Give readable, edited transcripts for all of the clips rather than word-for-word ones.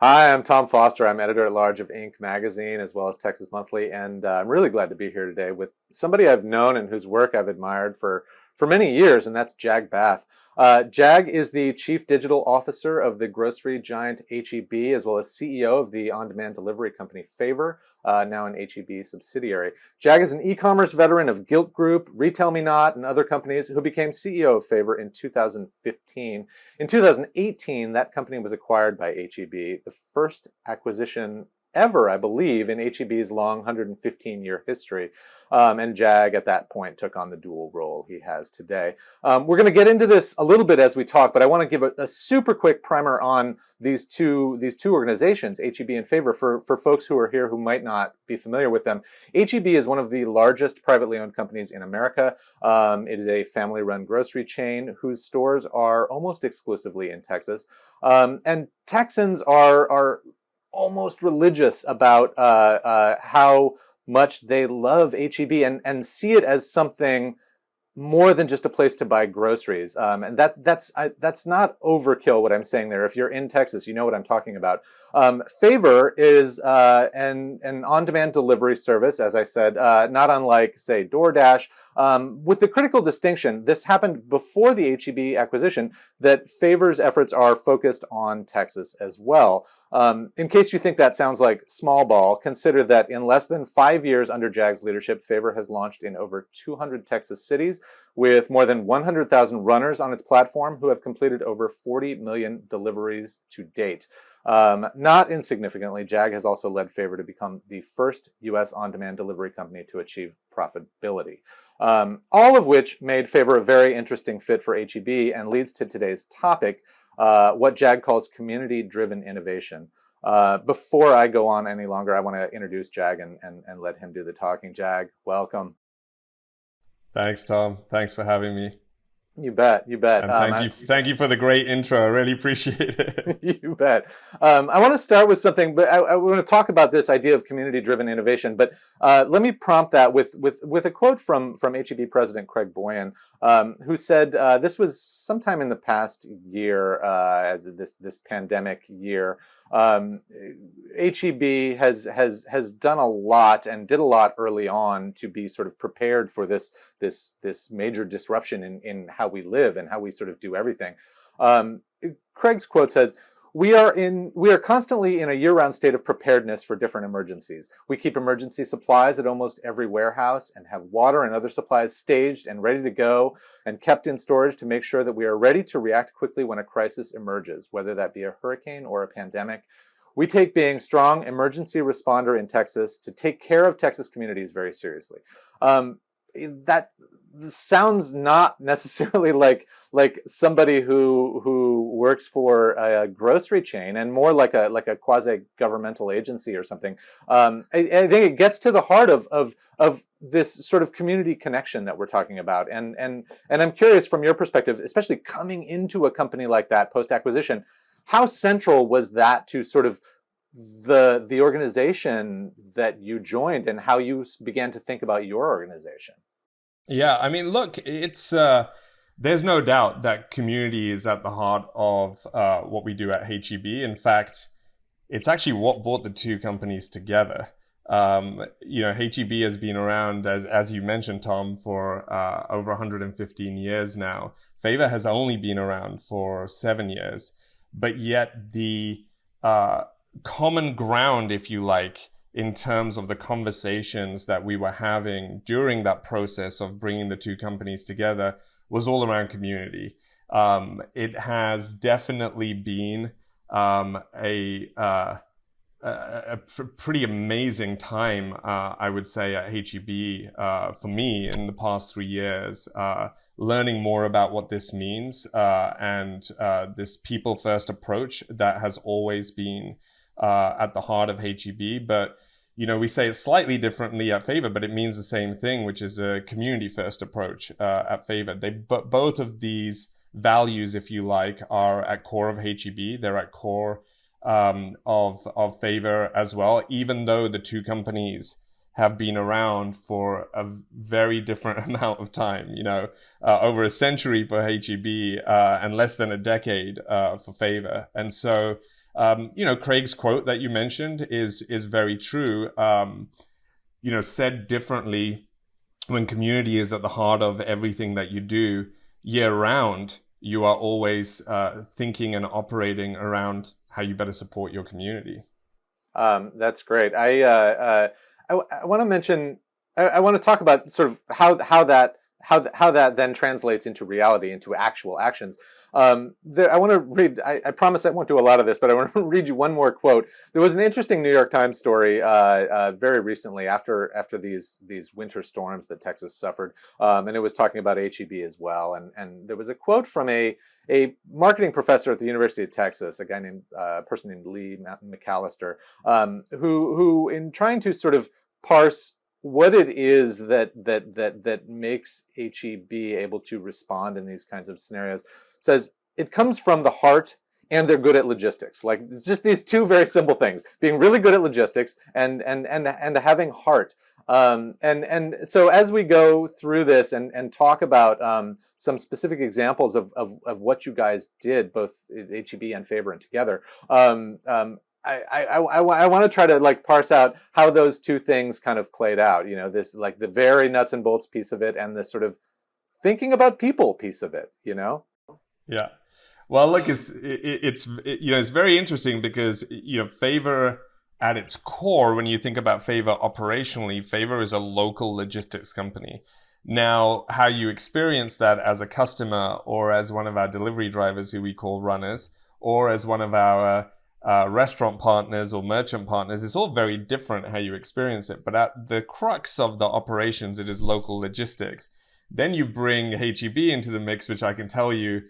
Hi, I'm Tom Foster. I'm editor-at-large of Inc. magazine as well as Texas Monthly, and I'm really glad to be here today with somebody I've known and whose work I've admired for many years, and that's Jag Bath. Jag is the Chief Digital Officer of the grocery giant H-E-B, as well as CEO of the on-demand delivery company Favor, now an H-E-B subsidiary. Jag is an e-commerce veteran of Gilt Group, Retail Me Not, and other companies who became CEO of Favor in 2015. In 2018, that company was acquired by H-E-B, the first acquisition ever, I believe, in H-E-B's long 115-year history. And Jag, at that point, took on the dual role he has today. We're going to get into this a little bit as we talk, but I want to give a super quick primer on these two organizations, H-E-B and Favor, for folks who are here who might not be familiar with them. H-E-B is one of the largest privately owned companies in America. It is a family-run grocery chain whose stores are almost exclusively in Texas. And Texans are almost religious about how much they love H-E-B and see it as something more than just a place to buy groceries. And that's not overkill, what I'm saying there. If you're in Texas, you know what I'm talking about. Favor is an on-demand delivery service, as I said, not unlike, say, DoorDash, with the critical distinction, this happened before the H-E-B acquisition, that Favor's efforts are focused on Texas as well. In case you think that sounds like small ball, consider that in less than 5 years under Jag's leadership, Favor has launched in over 200 Texas cities, with more than 100,000 runners on its platform who have completed over 40 million deliveries to date. Not insignificantly, Jag has also led Favor to become the first U.S. on-demand delivery company to achieve profitability. All of which made Favor a very interesting fit for H-E-B and leads to today's topic, what Jag calls community-driven innovation. Before I go on any longer, I want to introduce Jag and let him do the talking. Jag, welcome. Thanks, Tom. Thanks for having me. You bet. And thank you for the great intro. I really appreciate it. You bet. I want to start with something, but I want to talk about this idea of community-driven innovation. But let me prompt that with a quote from H-E-B President Craig Boyan, who said this was sometime in the past year, as this pandemic year. H-E-B has done a lot and did a lot early on to be sort of prepared for this major disruption in how we live and how we sort of do everything. Craig's quote says, we are constantly in a year-round state of preparedness for different emergencies. We keep emergency supplies at almost every warehouse and have water and other supplies staged and ready to go and kept in storage to make sure that we are ready to react quickly when a crisis emerges, whether that be a hurricane or a pandemic. We take being strong emergency responder in Texas to take care of Texas communities very seriously. That sounds not necessarily like somebody who works for a grocery chain, and more like a quasi-governmental agency or something. I think it gets to the heart of this sort of community connection that we're talking about, and I'm curious from your perspective, especially coming into a company like that post-acquisition, how central was that to sort of the organization that you joined and how you began to think about your organization? Yeah, I mean, look, it's there's no doubt that community is at the heart of what we do at H-E-B. In fact, it's actually what brought the two companies together. H-E-B has been around, as you mentioned, Tom, for over 115 years now. Favor has only been around for 7 years, but yet the common ground, if you like, in terms of the conversations that we were having during that process of bringing the two companies together was all around community. It has definitely been a pretty amazing time, I would say, at H-E-B for me in the past 3 years, learning more about what this means and this people-first approach that has always been at the heart of H-E-B. But we say it slightly differently at Favor, but it means the same thing, which is a community-first approach at Favor. Both of these values, if you like, are at core of H-E-B. They're at core of Favor as well, even though the two companies have been around for a very different amount of time, over a century for H-E-B and less than a decade for Favor. And so Craig's quote that you mentioned is very true. Said differently, when community is at the heart of everything that you do year round, you are always thinking and operating around how you better support your community. That's great. I want to mention. I want to talk about sort of how that then translates into reality, into actual actions. I want to read. I promise I won't do a lot of this, but I want to read you one more quote. There was an interesting New York Times story very recently after these winter storms that Texas suffered, and it was talking about HEB as well. And there was a quote from a marketing professor at the University of Texas, a guy named person named Lee McAllister, who in trying to sort of parse what it is that makes HEB able to respond in these kinds of scenarios, says it comes from the heart, and they're good at logistics. Like, it's just these two very simple things: being really good at logistics and having heart. And so as we go through this and talk about some specific examples of what you guys did, both HEB and Favor and together, I want to try to like parse out how those two things kind of played out. This like the very nuts and bolts piece of it, and this sort of thinking about people piece of it. Yeah. Well, look, it's very interesting because Favor at its core, when you think about Favor operationally, Favor is a local logistics company. Now, how you experience that as a customer, or as one of our delivery drivers who we call runners, or as one of our restaurant partners or merchant partners, it's all very different how you experience it. But at the crux of the operations, it is local logistics. Then you bring HEB into the mix, which I can tell you,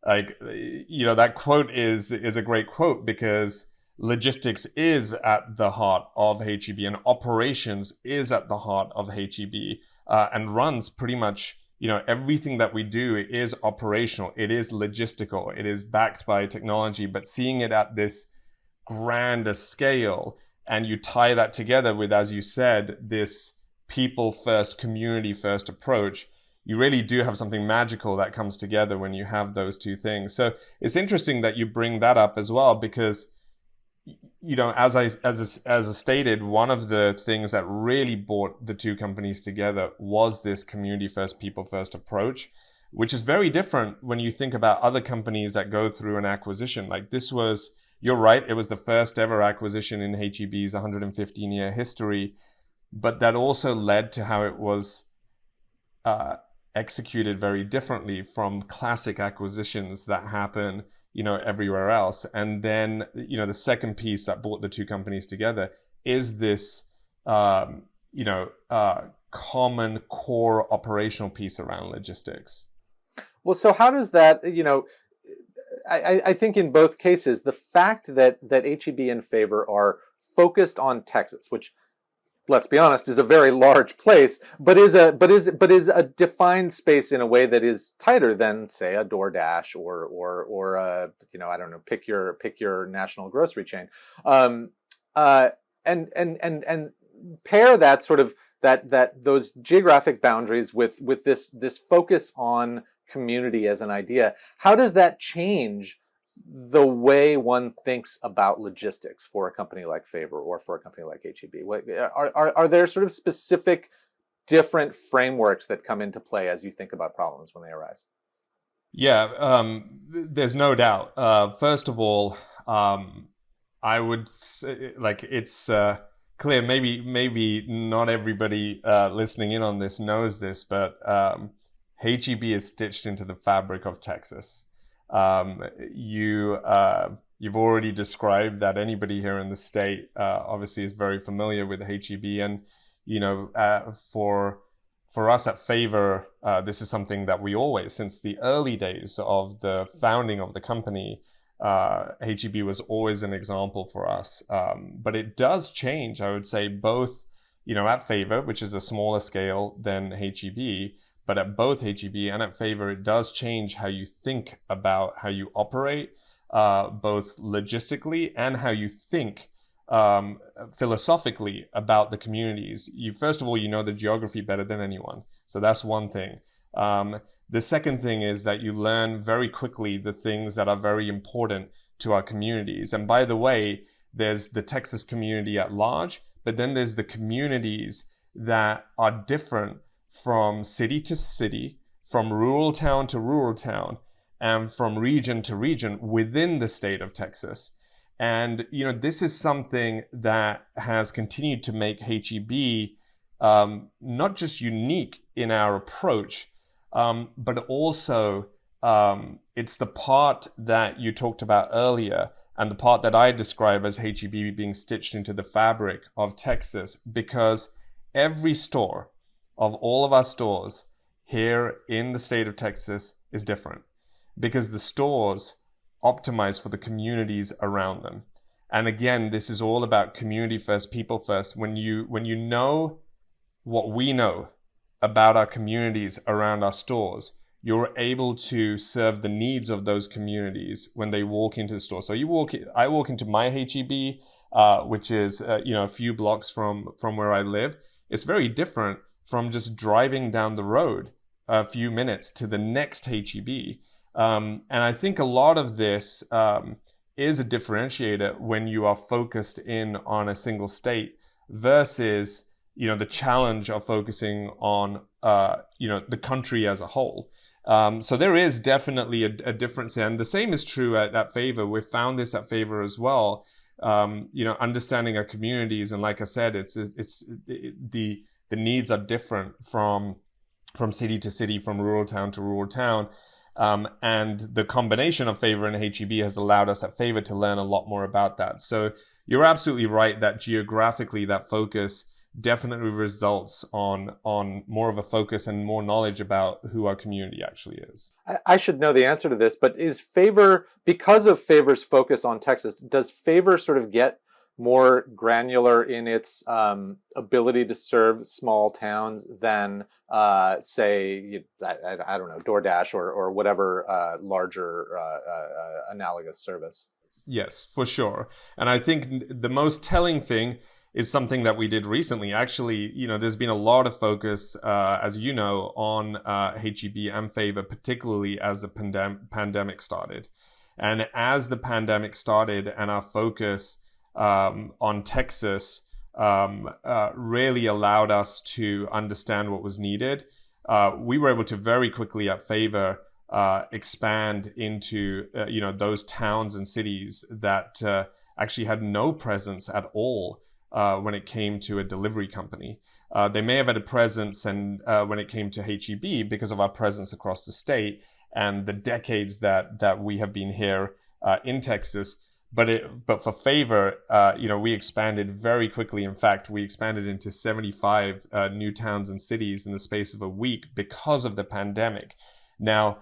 that quote is a great quote, because logistics is at the heart of HEB, and operations is at the heart of HEB, and runs pretty much, everything that we do is operational. It is logistical. It is backed by technology, but seeing it at this grander scale, and you tie that together with, as you said, this people first, community first approach, you really do have something magical that comes together when you have those two things. So it's interesting that you bring that up as well, because as I stated, one of the things that really brought the two companies together was this community first, people first approach, which is very different when you think about other companies that go through an acquisition. Like this was, you're right, it was the first ever acquisition in HEB's 115-year history, but that also led to how it was executed very differently from classic acquisitions that happen, everywhere else. And then, the second piece that brought the two companies together is this, common core operational piece around logistics. Well, so how does that, I think in both cases, the fact that HEB and Favor are focused on Texas, which, let's be honest, is a very large place, but is a defined space in a way that is tighter than, say, a DoorDash or I don't know, pick your national grocery chain, and pair that sort of that those geographic boundaries with this focus on community as an idea. How does that change the way one thinks about logistics for a company like Favor or for a company like HEB? Are there sort of specific different frameworks that come into play as you think about problems when they arise? Yeah, there's no doubt. First of all, I would say, it's clear, maybe not everybody listening in on this knows this, but HEB is stitched into the fabric of Texas. You've already described that anybody here in the state obviously is very familiar with HEB, and for us at Favor, this is something that we always, since the early days of the founding of the company, HEB was always an example for us. But it does change, I would say, both at Favor, which is a smaller scale than HEB, but at both HEB and at Favor, it does change how you think about how you operate, both logistically and how you think philosophically about the communities. First of all, you know the geography better than anyone. So that's one thing. The second thing is that you learn very quickly the things that are very important to our communities. And by the way, there's the Texas community at large, but then there's the communities that are different from city to city, from rural town to rural town, and from region to region within the state of Texas. And, this is something that has continued to make HEB not just unique in our approach, but also it's the part that you talked about earlier and the part that I describe as HEB being stitched into the fabric of Texas, because every store of all of our stores here in the state of Texas is different, because the stores optimize for the communities around them. And again, this is all about community first, people first. When you know what we know about our communities around our stores, you're able to serve the needs of those communities when they walk into the store. So I walk into my HEB, which is a few blocks from where I live. It's very different from just driving down the road a few minutes to the next HEB. And I think a lot of this is a differentiator when you are focused in on a single state versus the challenge of focusing on the country as a whole. So there is definitely a difference here. And the same is true at Favor. We've found this at Favor as well. Understanding our communities, and like I said, the needs are different from city to city, from rural town to rural town. And the combination of Favor and HEB has allowed us at Favor to learn a lot more about that. So you're absolutely right that geographically that focus definitely results on more of a focus and more knowledge about who our community actually is. I should know the answer to this, but is Favor, because of Favor's focus on Texas, does Favor sort of get more granular in its ability to serve small towns than, say, I don't know, DoorDash or whatever larger analogous service? Yes, for sure. And I think the most telling thing is something that we did recently. Actually, there's been a lot of focus, as you know, on HEB and Favor, particularly as the pandemic started. And as the pandemic started and our focus on Texas really allowed us to understand what was needed, we were able to very quickly at Favor expand into those towns and cities that actually had no presence at all when it came to a delivery company. They may have had a presence and when it came to HEB because of our presence across the state and the decades that we have been here in Texas. But for Favor, we expanded very quickly. In fact, we expanded into 75 new towns and cities in the space of a week because of the pandemic. Now,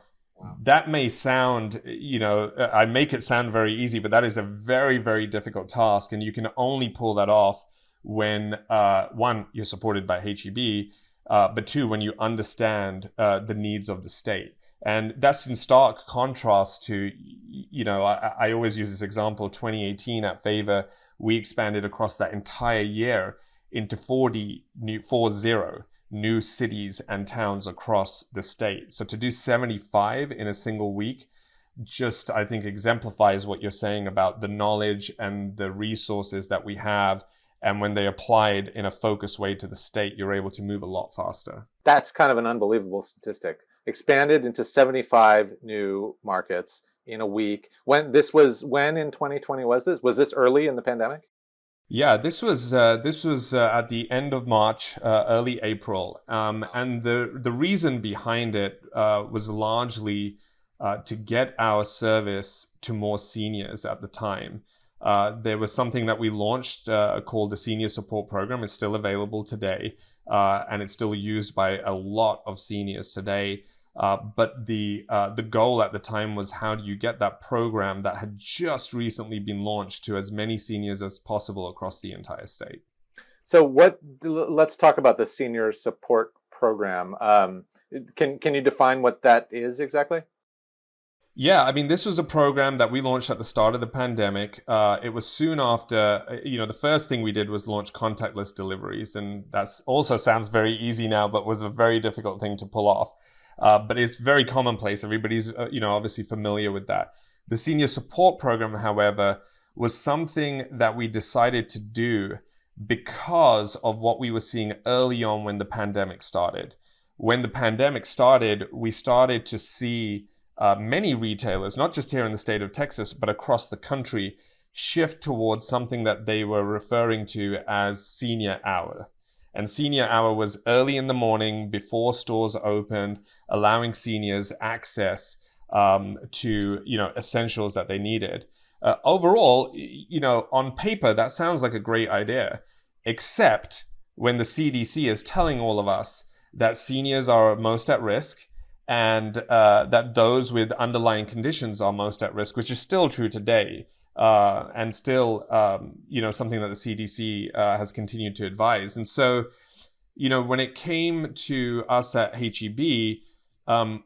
that may sound, I make it sound very easy, but that is a very, very difficult task. And you can only pull that off when, one, you're supported by HEB, but two, when you understand the needs of the state. And that's in stark contrast to, I always use this example, 2018 at Favor, we expanded across that entire year into 40 new cities and towns across the state. So to do 75 in a single week just, I think, exemplifies what you're saying about the knowledge and the resources that we have. And when they applied in a focused way to the state, you're able to move a lot faster. That's kind of an unbelievable statistic. Expanded into 75 new markets in a week. When in 2020 was this? Was this early in the pandemic? Yeah, this was at the end of March, early April, and the reason behind it was largely to get our service to more seniors at the time. There was something that we launched called the Senior Support Program. It's still available today, and it's still used by a lot of seniors today. But the goal at the time was, how do you get that program that had just recently been launched to as many seniors as possible across the entire state? So let's talk about the Senior Support Program. Can you define what that is exactly? Yeah, I mean, this was a program that we launched at the start of the pandemic. It was soon after, the first thing we did was launch contactless deliveries. And that also sounds very easy now, but was a very difficult thing to pull off. But it's very commonplace. Everybody's, obviously familiar with that. The senior support program, however, was something that we decided to do because of what we were seeing early on when the pandemic started. When the pandemic started, we started to see many retailers, not just here in the state of Texas, but across the country, shift towards something that they were referring to as senior hour. And senior hour was early in the morning before stores opened, allowing seniors access to, essentials that they needed. Overall, on paper, that sounds like a great idea, except when the CDC is telling all of us that seniors are most at risk and that those with underlying conditions are most at risk, which is still true today. And still, something that the CDC has continued to advise. And so, when it came to us at HEB,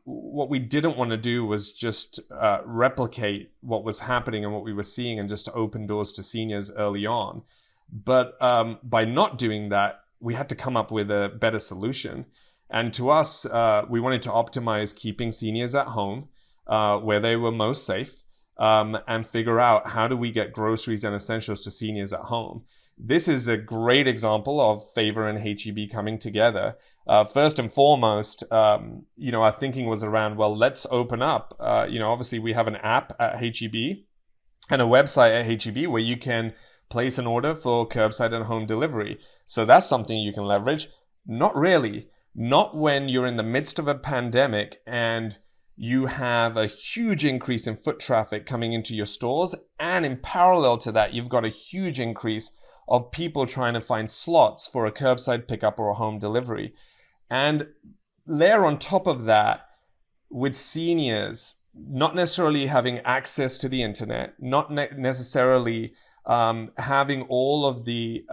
what we didn't want to do was just replicate what was happening and what we were seeing and just open doors to seniors early on. But by not doing that, we had to come up with a better solution. And to us, we wanted to optimize keeping seniors at home where they were most safe. And figure out how do we get groceries and essentials to seniors at home. This is a great example of Favor and HEB coming together. First and foremost, our thinking was around, well, let's open up. Obviously we have an app at HEB and a website at HEB where you can place an order for curbside and home delivery. So that's something you can leverage. Not really. Not when you're in the midst of a pandemic and you have a huge increase in foot traffic coming into your stores. And in parallel to that, you've got a huge increase of people trying to find slots for a curbside pickup or a home delivery. And layer on top of that, with seniors not necessarily having access to the internet, not necessarily having all of the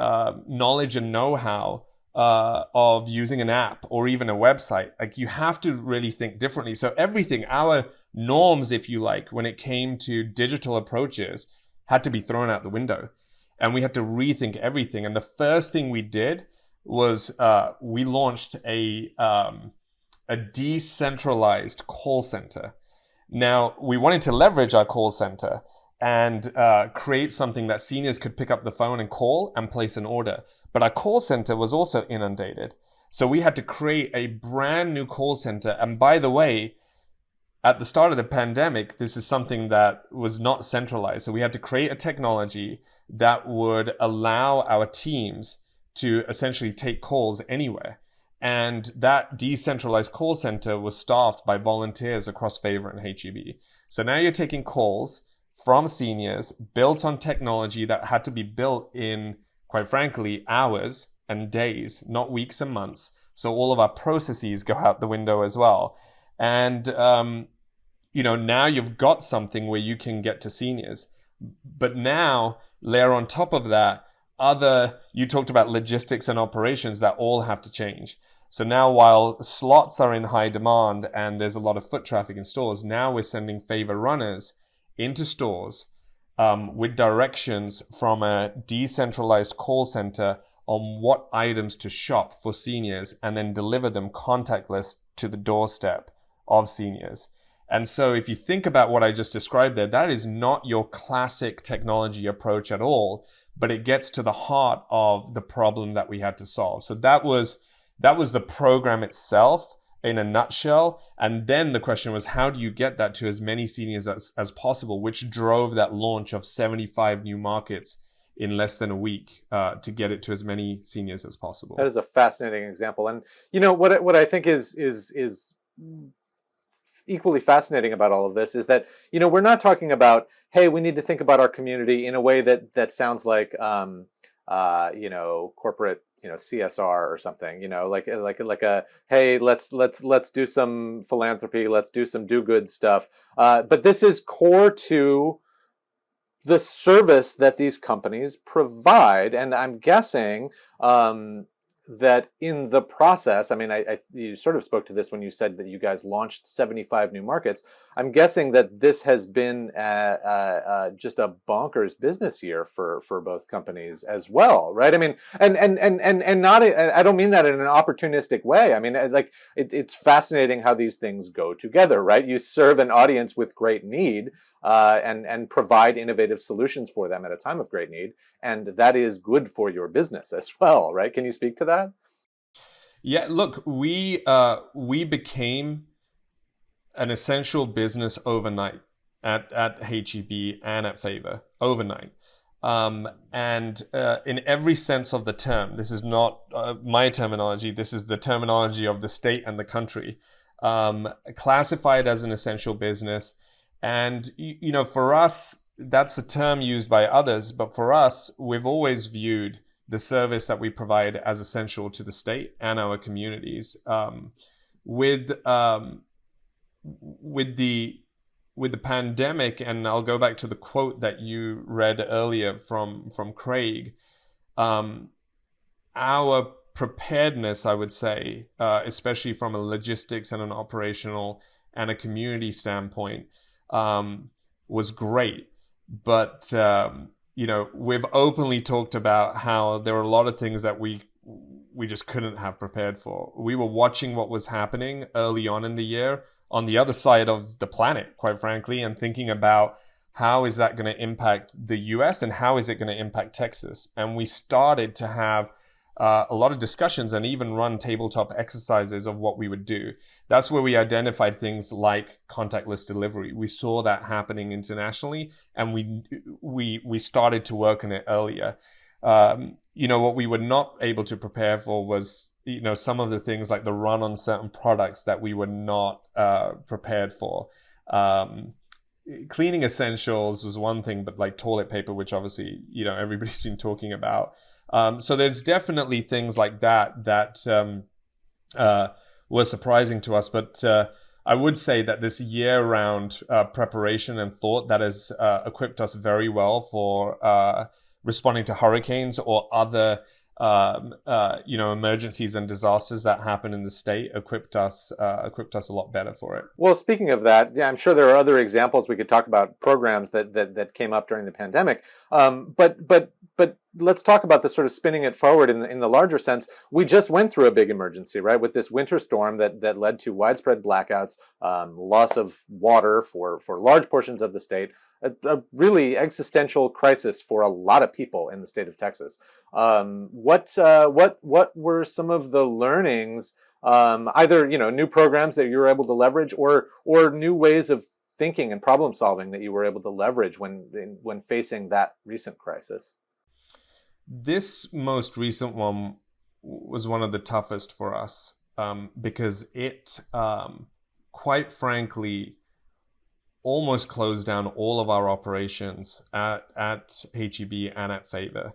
knowledge and know-how of using an app or even a website. Like, you have to really think differently. So everything, our norms, if you like, when it came to digital approaches, had to be thrown out the window. And we had to rethink everything. And the first thing we did was we launched a decentralized call center. Now, we wanted to leverage our call center and create something that seniors could pick up the phone and call and place an order. But our call center was also inundated. So we had to create a brand new call center. And by the way, at the start of the pandemic, this is something that was not centralized. So we had to create a technology that would allow our teams to essentially take calls anywhere. And that decentralized call center was staffed by volunteers across Favor and HEB. So now you're taking calls from seniors built on technology that had to be built in, quite frankly, hours and days, not weeks and months. So all of our processes go out the window as well. And, now you've got something where you can get to seniors. But now, layer on top of that, you talked about logistics and operations that all have to change. So now, while slots are in high demand and there's a lot of foot traffic in stores, now we're sending Favor runners into stores with directions from a decentralized call center on what items to shop for seniors and then deliver them contactless to the doorstep of seniors. And so if you think about what I just described there, that is not your classic technology approach at all, but it gets to the heart of the problem that we had to solve. So that was the program itself in a nutshell. And then the question was, how do you get that to as many seniors as possible, which drove that launch of 75 new markets in less than a week to get it to as many seniors as possible. That is a fascinating example. And what I think is equally fascinating about all of this is that, we're not talking about, hey, we need to think about our community in a way that sounds like, corporate, CSR or something, like a, hey, let's do some philanthropy, let's do some do-good stuff. But this is core to the service that these companies provide. And I'm guessing, that in the process, I mean, you sort of spoke to this when you said that you guys launched 75 new markets. I'm guessing that this has been just a bonkers business year for both companies as well, right? I mean, and not, I don't mean that in an opportunistic way. I mean, like it's fascinating how these things go together, right? You serve an audience with great need, and provide innovative solutions for them at a time of great need, and that is good for your business as well, right? Can you speak to that? Yeah, look, we became an essential business overnight at HEB and at Favor overnight. And in every sense of the term, this is not my terminology, this is the terminology of the state and the country, classified as an essential business. And, you know, for us, that's a term used by others, but for us, we've always viewed the service that we provide as essential to the state and our communities. With with the pandemic, and I'll go back to the quote that you read earlier from Craig, our preparedness, I would say, especially from a logistics and an operational and a community standpoint, was great. But you know, we've openly talked about how there are a lot of things that we just couldn't have prepared for. We were watching what was happening early on in the year on the other side of the planet, quite frankly, and thinking about how is that going to impact the US and how is it going to impact Texas. And we started to have a lot of discussions and even run tabletop exercises of what we would do. That's where we identified things like contactless delivery. We saw that happening internationally, and we started to work on it earlier. You know, what we were not able to prepare for was, you know, some of the things like the run on certain products that we were not prepared for. Cleaning essentials was one thing, but like toilet paper, which obviously, you know, everybody's been talking about. So there's definitely things like that were surprising to us. But I would say that this year-round preparation and thought that has equipped us very well for responding to hurricanes or other you know, emergencies and disasters that happen in the state equipped us a lot better for it. Well, speaking of that, yeah, I'm sure there are other examples we could talk about, programs that came up during the pandemic. But let's talk about the sort of spinning it forward in the larger sense. We just went through a big emergency, right, with this winter storm that led to widespread blackouts, loss of water for large portions of the state, a really existential crisis for a lot of people in the state of Texas. What were some of the learnings, either, you know, new programs that you were able to leverage, or new ways of thinking and problem solving that you were able to leverage when facing that recent crisis? This most recent one was one of the toughest for us, because it, quite frankly, almost closed down all of our operations at HEB and at Favor.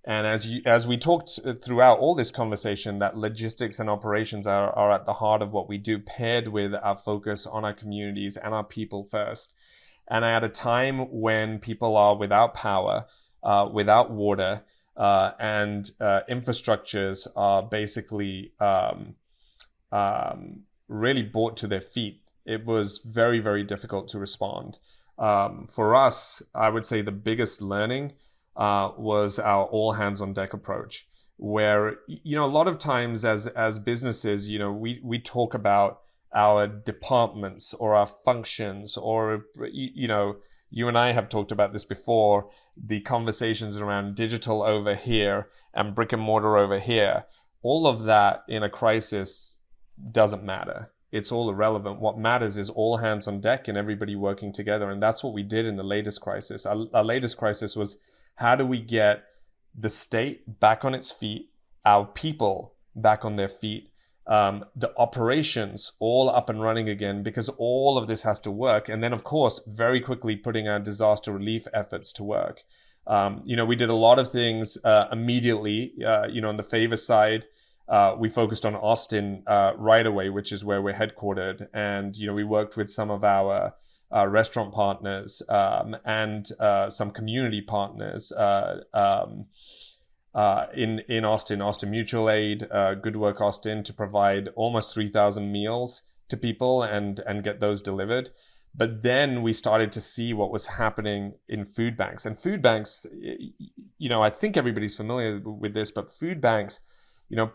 And as we talked throughout all this conversation, that logistics and operations are at the heart of what we do, paired with our focus on our communities and our people first. And at a time when people are without power, without water, and infrastructures are basically really brought to their feet, it was very, very difficult to respond. For us, I would say the biggest learning was our all hands on deck approach, where, you know, a lot of times as businesses, you know, we talk about our departments or our functions, or, you know, you and I have talked about this before, the conversations around digital over here and brick and mortar over here. All of that in a crisis doesn't matter. It's all irrelevant. What matters is all hands on deck and everybody working together. And that's what we did in the latest crisis. Our latest crisis was, how do we get the state back on its feet, our people back on their feet, the operations all up and running again, because all of this has to work. And then, of course, very quickly putting our disaster relief efforts to work. You know, we did a lot of things immediately. You know, on the Favor side, we focused on Austin right away, which is where we're headquartered. And, you know, we worked with some of our restaurant partners and some community partners in Austin Mutual Aid, Good Work Austin, to provide almost 3,000 meals to people and get those delivered. But then we started to see what was happening in food banks. And food banks, I think everybody's familiar with this, but food banks,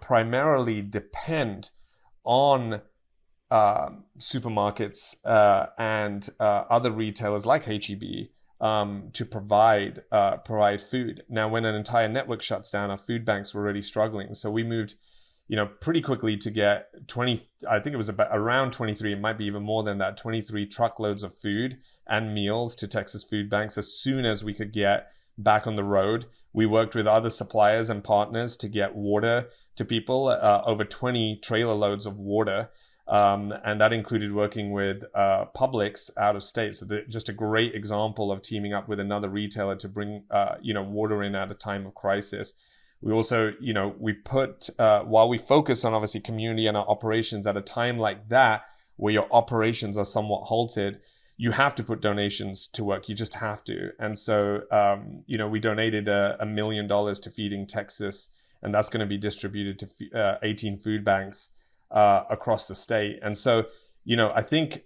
primarily depend on supermarkets and other retailers like HEB to provide food. Now, when an entire network shuts down, our food banks were already struggling. So we moved pretty quickly to get 20, I think it was about around 23, it might be even more than that, 23 truckloads of food and meals to Texas food banks as soon as we could get back on the road. We worked with other suppliers and partners to get water to people, over 20 trailer loads of water. And that included working with Publix out of state. So just a great example of teaming up with another retailer to bring, water in at a time of crisis. We also, we put, while we focus on obviously community and our operations at a time like that, where your operations are somewhat halted, you have to put donations to work. You just have to. And so, we donated $1 million to Feeding Texas, and that's going to be distributed to 18 food banks across the state. And so, I think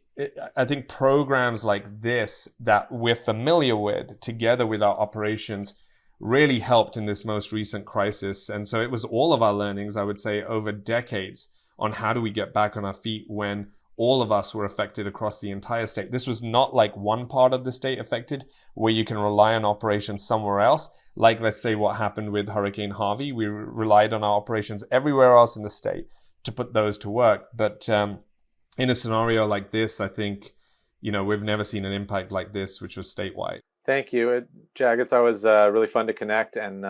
programs like this that we're familiar with, together with our operations, really helped in this most recent crisis. And so it was all of our learnings, I would say, over decades on how do we get back on our feet when all of us were affected across the entire state. This was not like one part of the state affected where you can rely on operations somewhere else. Like, let's say what happened with Hurricane Harvey. We relied on our operations everywhere else in the state to put those to work. But in a scenario like this, I think, we've never seen an impact like this, which was statewide. Thank you, Jag. It's always really fun to connect, and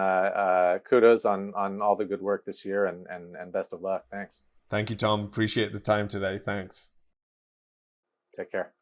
kudos on all the good work this year, and best of luck. Thanks. Thank you, Tom. Appreciate the time today. Thanks. Take care.